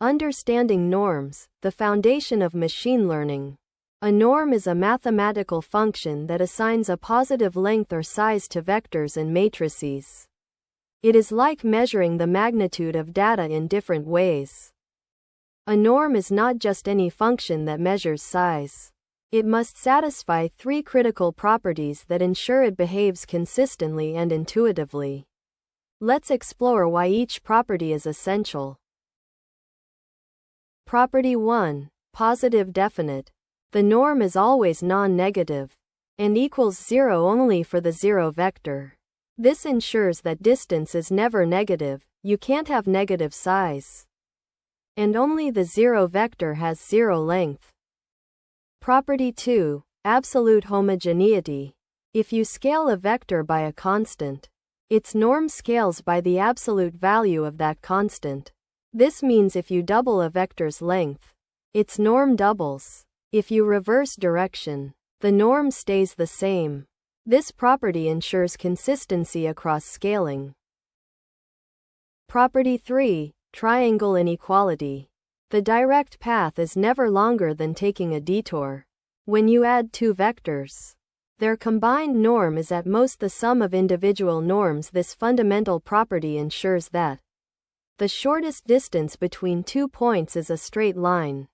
Understanding norms, the foundation of machine learning. A norm is a mathematical function that assigns a positive length or size to vectors and matrices. It is like measuring the magnitude of data in different ways. A norm is not just any function that measures size. It must satisfy three critical properties that ensure it behaves consistently and intuitively. Let's explore why each property is essential. Property 1. Positive definite. The norm is always non-negative and equals 0 only for the 0 vector. This ensures that distance is never negative, you can't have negative size. And only the 0 vector has 0 length. Property 2. Absolute homogeneity. If you scale a vector by a constant, its norm scales by the absolute value of that constant. This means if you double a vector's length, its norm doubles. If you reverse direction, the norm stays the same. This property ensures consistency across scaling. Property 3. Triangle inequality. The direct path is never longer than taking a detour. When you add two vectors, their combined norm is at most the sum of individual norms. This fundamental property ensures that the shortest distance between 2 points is a straight line.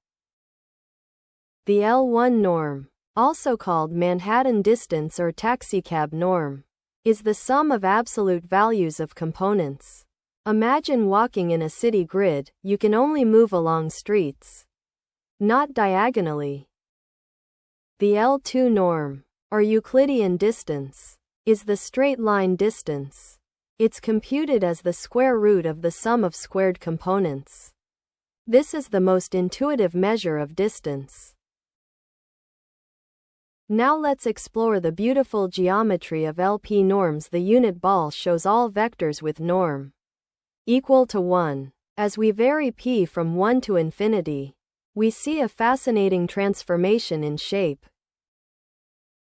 The L1 norm, also called Manhattan distance or taxicab norm, is the sum of absolute values of components. Imagine walking in a city grid, you can only move along streets, not diagonally. The L2 norm, or Euclidean distance, is the straight line distance. It's computed as the square root of the sum of squared components. This is the most intuitive measure of distance. Now let's explore the beautiful geometry of LP norms. The unit ball shows all vectors with norm equal to 1. As we vary p from 1 to infinity, we see a fascinating transformation in shape.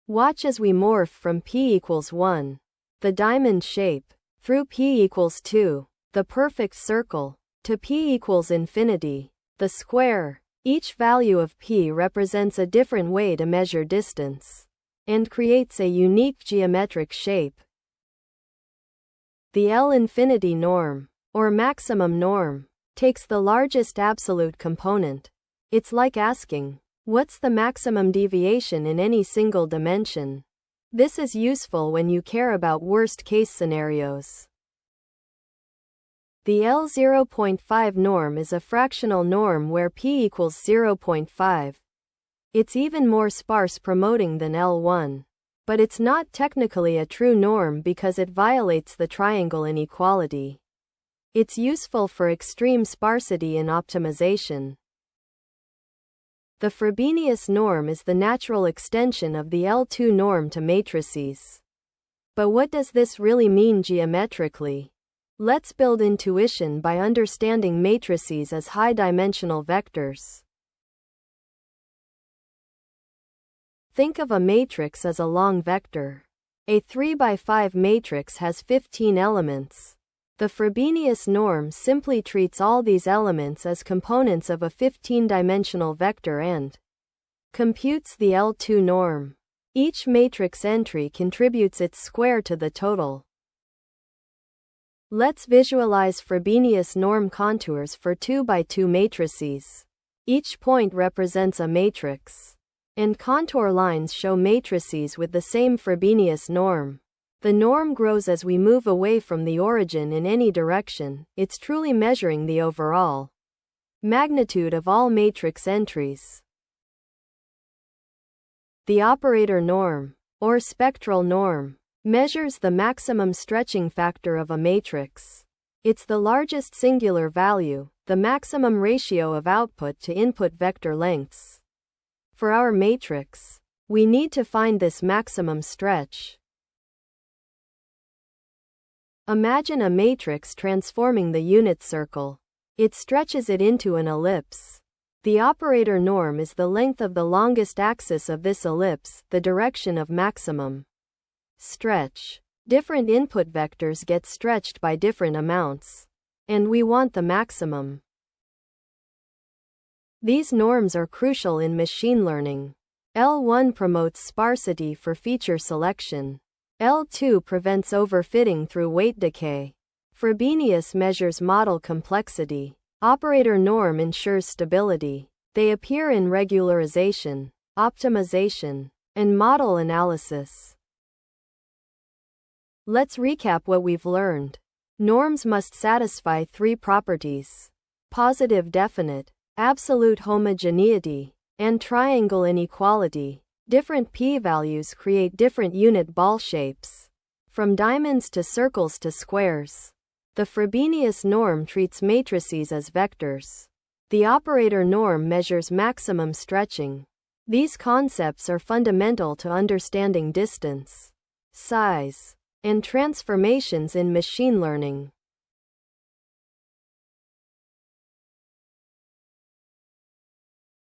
Watch as we morph from p equals 1, the diamond shape, through p equals 2, the perfect circle, to p equals infinity, the square. Each value of p represents a different way to measure distance and creates a unique geometric shape. The L infinity norm, or maximum norm, takes the largest absolute component. It's like asking, what's the maximum deviation in any single dimension? This is useful when you care about worst-case scenarios. The L 0.5 norm is a fractional norm where p equals 0.5. It's even more sparse promoting than L1. But it's not technically a true norm because it violates the triangle inequality. It's useful for extreme sparsity in optimization. The Frobenius norm is the natural extension of the L2 norm to matrices. But what does this really mean geometrically? Let's build intuition by understanding matrices as high-dimensional vectors. Think of a matrix as a long vector. A 3x5 matrix has 15 elements. The Frobenius norm simply treats all these elements as components of a 15-dimensional vector and computes the L2 norm. Each matrix entry contributes its square to the total. Let's visualize Frobenius norm contours for 2x2 matrices. Each point represents a matrix, and contour lines show matrices with the same Frobenius norm. The norm grows as we move away from the origin in any direction. It's truly measuring the overall magnitude of all matrix entries. The operator norm, or spectral norm, measures the maximum stretching factor of a matrix. It's the largest singular value, the maximum ratio of output to input vector lengths. For our matrix, we need to find this maximum stretch. Imagine a matrix transforming the unit circle. It stretches it into an ellipse. The operator norm is the length of the longest axis of this ellipse, the direction of maximum stretch. Different input vectors get stretched by different amounts, and we want the maximum. These norms are crucial in machine learning. L1 promotes sparsity for feature selection. L2 prevents overfitting through weight decay. Frobenius measures model complexity. Operatornorm ensures stability. They appear in regularization, optimization, and model analysis. Let's recap what we've learned. Norms must satisfy three properties: positive definite, absolute homogeneity, and triangle inequality. Different p-values create different unit ball shapes, from diamonds to circles to squares. The Frobenius norm treats matrices as vectors. The operator norm measures maximum stretching. These concepts are fundamental to understanding distance, size, and transformations in machine learning.